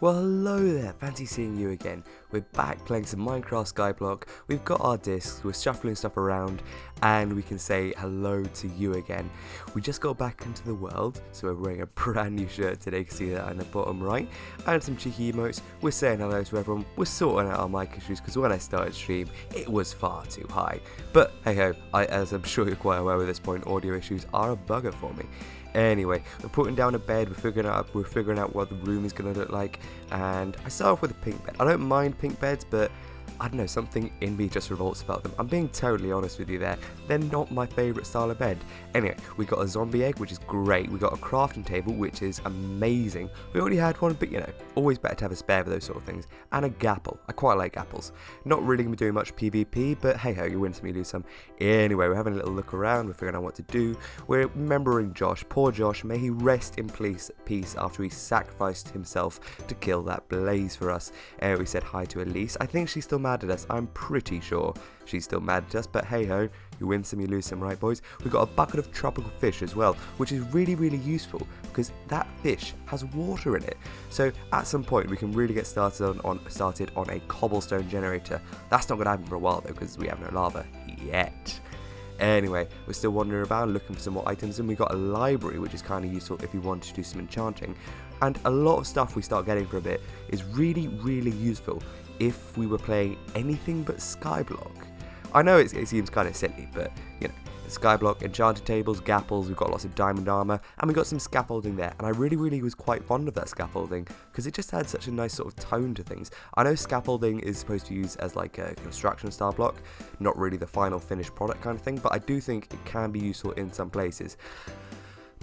Well, hello there, fancy seeing you again. We're back playing some Minecraft Skyblock, we've got our discs, we're shuffling stuff around, and we can say hello to you again. We just got back into the world, so we're wearing a brand new shirt today, you can see that in the bottom right, and some cheeky emotes. We're saying hello to everyone, we're sorting out our mic issues, because when I started stream, it was far too high. But hey ho, as I'm sure you're quite aware at this point, audio issues are a bugger for me. Anyway, we're putting down a bed, we're figuring out what the room is going to look like, and I start off with a pink bed. I don't mind pink beds, but I don't know, something in me just revolts about them. I'm being totally honest with you there. They're not my favourite style of bed. Anyway, we got a zombie egg, which is great. We got a crafting table, which is amazing. We already had one, but you know, always better to have a spare for those sort of things. And a gapple. I quite like gapples. Not really going to be doing much PvP, but hey ho, you win some, you lose some. Anyway, we're having a little look around. We're figuring out what to do. We're remembering Josh. Poor Josh. May he rest in peace after he sacrificed himself to kill that blaze for us. We said hi to Elise. I think she's still mad at us. I'm pretty sure she's still mad at us, but hey ho, you win some, you lose some, right boys? We've got a bucket of tropical fish as well, which is really useful because that fish has water in it. So at some point we can really get started on a cobblestone generator. That's not going to happen for a while though, because we have no lava yet. Anyway, we're still wandering around looking for some more items, and we got a library, which is kind of useful if you want to do some enchanting. And a lot of stuff we start getting for a bit is really useful if we were playing anything but Skyblock. I know it seems kind of silly, but you know, Skyblock, enchanted tables, gapples, we've got lots of diamond armor, and we got some scaffolding there, and I really was quite fond of that scaffolding, because it just had such a nice sort of tone to things. I know scaffolding is supposed to be used as like a construction style block, not really the final finished product kind of thing, but I do think it can be useful in some places.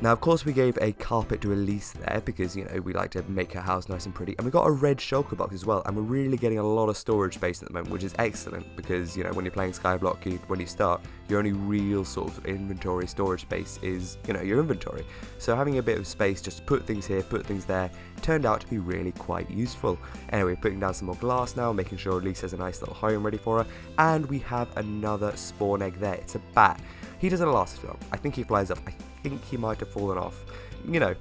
Now, of course, we gave a carpet to Elise there because, you know, we like to make her house nice and pretty. And we got a red shulker box as well. And we're really getting a lot of storage space at the moment, which is excellent because, you know, when you're playing Skyblock, when you start, your only real sort of inventory storage space is, you know, your inventory. So having a bit of space just to put things here, put things there, turned out to be really quite useful. Anyway, putting down some more glass now, making sure Elise has a nice little home ready for her. And we have another spawn egg there. It's a bat. He doesn't last long. I think he flies off. I think he might have fallen off. You know,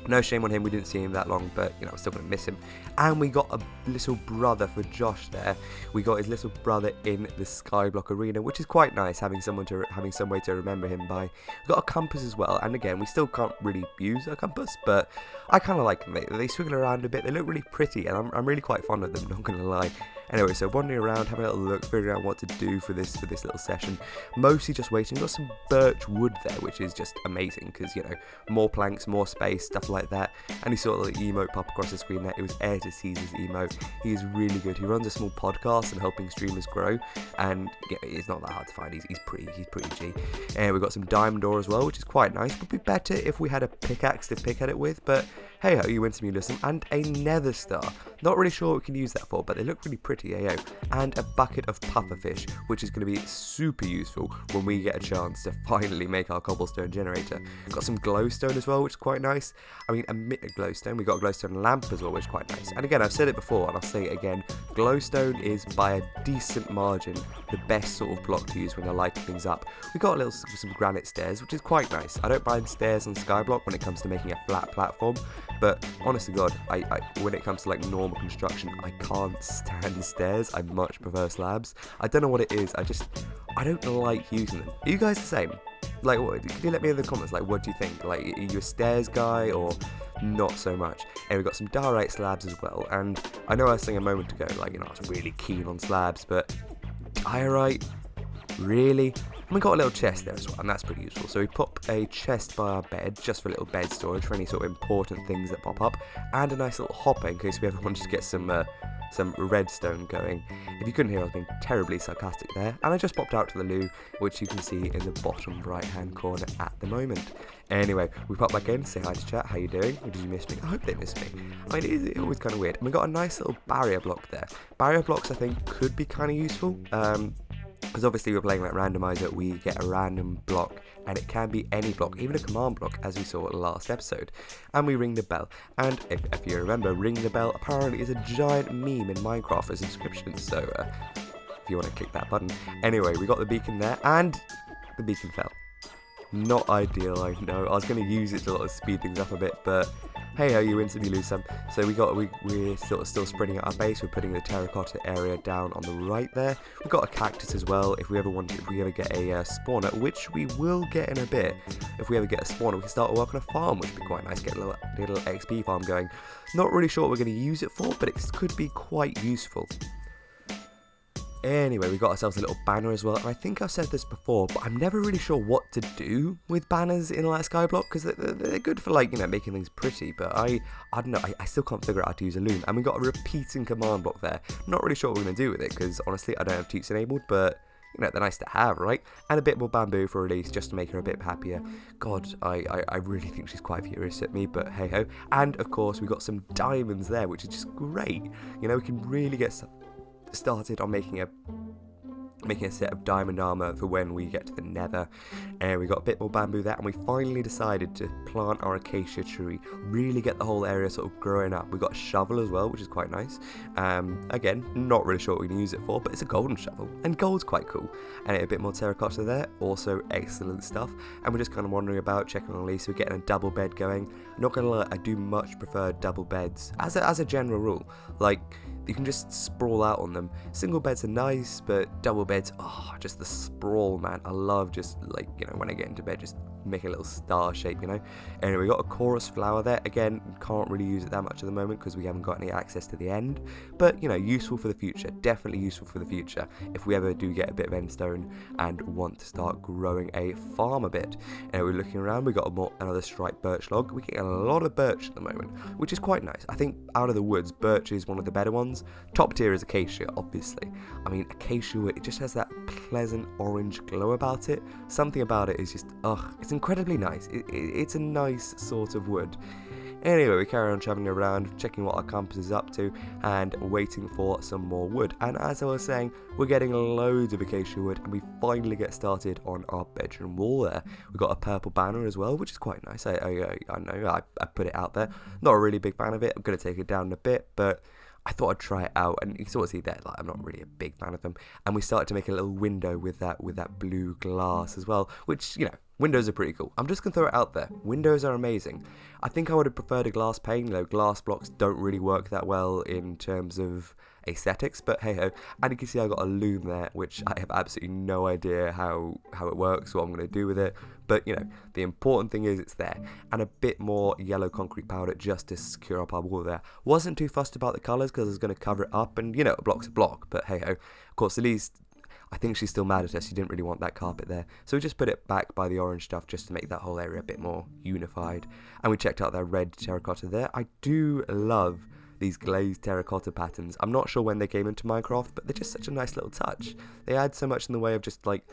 no shame on him, we didn't see him that long, but you know, I'm still going to miss him. And we got a little brother for Josh there. We got his little brother in the Skyblock arena, which is quite nice, having some way to remember him by. We've got a compass as well, and again, we still can't really use a compass, but I kind of like them. They swiggle around a bit, they look really pretty, and I'm really quite fond of them, not going to lie. Anyway, so wandering around, having a little look, figuring out what to do for this little session. Mostly just waiting. We've got some birch wood there, which is just amazing because, you know, more planks, more space, stuff like that. And he saw a little emote pop across the screen there. It was Air to Caesar's emote. He is really good. He runs a small podcast and helping streamers grow. And yeah, it's not that hard to find. He's pretty G. And we've got some diamond ore as well, which is quite nice. Would be better if we had a pickaxe to pick at it with, but hey ho, you win some, you lose some. And a nether star. Not really sure what we can use that for, but they look really pretty, eh? And a bucket of pufferfish, which is going to be super useful when we get a chance to finally make our cobblestone generator. Got some glowstone as well, which is quite nice. I mean, a glowstone. We got a glowstone lamp as well, which is quite nice. And again, I've said it before, and I'll say it again. Glowstone is by a decent margin the best sort of block to use when you're lighting things up. We got some granite stairs, which is quite nice. I don't mind stairs on Skyblock when it comes to making a flat platform, but honest to God, I when it comes to like normal construction, I can't stand stairs. I much prefer slabs. I don't know what it is. I don't like using them. Are you guys the same? Like, can you let me know in the comments? Like, what do you think? Like, are you a stairs guy or not so much? And we've got some diorite slabs as well. And I know I was saying a moment ago, like, you know, I was really keen on slabs, but diorite, really? And we got a little chest there as well, and that's pretty useful. So we pop a chest by our bed, just for a little bed storage for any sort of important things that pop up, and a nice little hopper in case we ever wanted to get some redstone going. If you couldn't hear, I was being terribly sarcastic there. And I just popped out to the loo, which you can see in the bottom right hand corner at the moment. Anyway, we pop back in, say hi to chat, how you doing? Or did you miss me? I hope they missed me. I mean, it's always kind of weird. And we got a nice little barrier block there. Barrier blocks, I think, could be kind of useful. Because obviously we're playing like Randomiser, we get a random block, and it can be any block, even a command block, as we saw last episode. And we ring the bell, and if you remember, ring the bell apparently is a giant meme in Minecraft for subscriptions, so if you want to click that button. Anyway, we got the beacon there, and the beacon fell. Not ideal, I know. I was going to use it to speed things up a bit, but hey, you win some, you lose some. So we're sort of still spreading out our base. We're putting the terracotta area down on the right there. We've got a cactus as well. If we ever get a spawner, which we will get in a bit. If we ever get a spawner, we can start working on a farm, which would be quite nice. Get a little XP farm going. Not really sure what we're going to use it for, but it could be quite useful. Anyway, we got ourselves a little banner as well, and I think I've said this before, but I'm never really sure what to do with banners in like Skyblock, because they're good for like, you know, making things pretty, but I don't know, I still can't figure out how to use a loom, and we got a repeating command block there. Not really sure what we're going to do with it, because honestly I don't have cheats enabled, but you know, they're nice to have, right? And a bit more bamboo for release, just to make her a bit happier. God, I really think she's quite furious at me, but hey ho. And of course we got some diamonds there, which is just great. You know, we can really get started on making a set of diamond armor for when we get to the nether. And we got a bit more bamboo there, and we finally decided to plant our acacia tree, really get the whole area sort of growing up. We got a shovel as well, which is quite nice. Again, not really sure what we can use it for, but it's a golden shovel, and gold's quite cool. And a bit more terracotta there, also excellent stuff. And we're just kind of wandering about, checking on Elise. We're getting a double bed going. Not gonna lie, I do much prefer double beds as a general rule. Like, you can just sprawl out on them. Single beds are nice, but double beds, oh, just the sprawl, man. I love just, like, you know, when I get into bed, just make a little star shape, you know. Anyway, we got a chorus flower there. Again, can't really use it that much at the moment because we haven't got any access to the end. But, you know, useful for the future. Definitely useful for the future if we ever do get a bit of endstone and want to start growing a farm a bit. And we're looking around, we got another striped birch log. We're getting a lot of birch at the moment, which is quite nice. I think out of the woods, birch is one of the better ones. Top tier is acacia, obviously. I mean, acacia, it just has that pleasant orange glow about it. Something about it is just, ugh, it's incredibly nice. It's a nice sort of wood. Anyway, we carry on travelling around, checking what our compass is up to, and waiting for some more wood. And as I was saying, we're getting loads of acacia wood, and we finally get started on our bedroom wall there. We've got a purple banner as well, which is quite nice. I know, I put it out there. Not a really big fan of it. I'm going to take it down a bit, but I thought I'd try it out, and you can sort of see there, like, I'm not really a big fan of them. And we started to make a little window with that blue glass as well, which, you know, windows are pretty cool. I'm just going to throw it out there. Windows are amazing. I think I would have preferred a glass pane. You know, glass blocks don't really work that well in terms of aesthetics, but hey ho. And you can see I got a loom there, which I have absolutely no idea how it works, what I'm going to do with it. But, you know, the important thing is it's there. And a bit more yellow concrete powder just to secure up our wall there. Wasn't too fussed about the colours because I was going to cover it up, and, you know, a block's a block. But hey ho. Of course, at least I think she's still mad at us. She didn't really want that carpet there. So we just put it back by the orange stuff just to make that whole area a bit more unified. And we checked out their red terracotta there. I do love these glazed terracotta patterns. I'm not sure when they came into Minecraft, but they're just such a nice little touch. They add so much in the way of just like,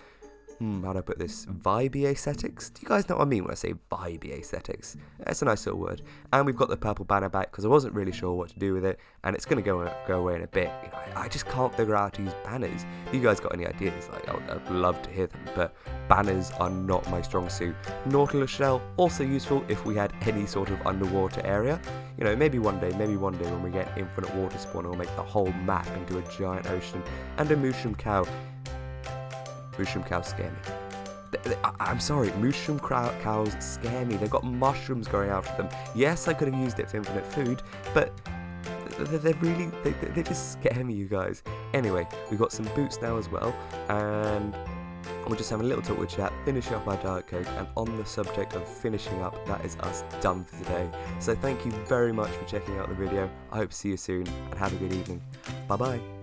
how do I put this? Vibey aesthetics? Do you guys know what I mean when I say vibey aesthetics? It's a nice little word. And we've got the purple banner back because I wasn't really sure what to do with it, and it's going to go away in a bit. You know, I just can't figure out how to use banners. If you guys got any ideas, like, I'd love to hear them, but banners are not my strong suit. Nautilus Shell, also useful if we had any sort of underwater area. You know, maybe one day when we get infinite water spawn, we'll make the whole map into a giant ocean. And a mushroom cow. Mushroom cows scare me. I'm sorry, mushroom cows scare me. They've got mushrooms growing out of them. Yes, I could have used it for infinite food, but they just scare me, you guys. Anyway, we've got some boots now as well, and we're just having a little talk with chat, finishing up our Diet Coke, and on the subject of finishing up, that is us done for today. So thank you very much for checking out the video. I hope to see you soon, and have a good evening. Bye bye.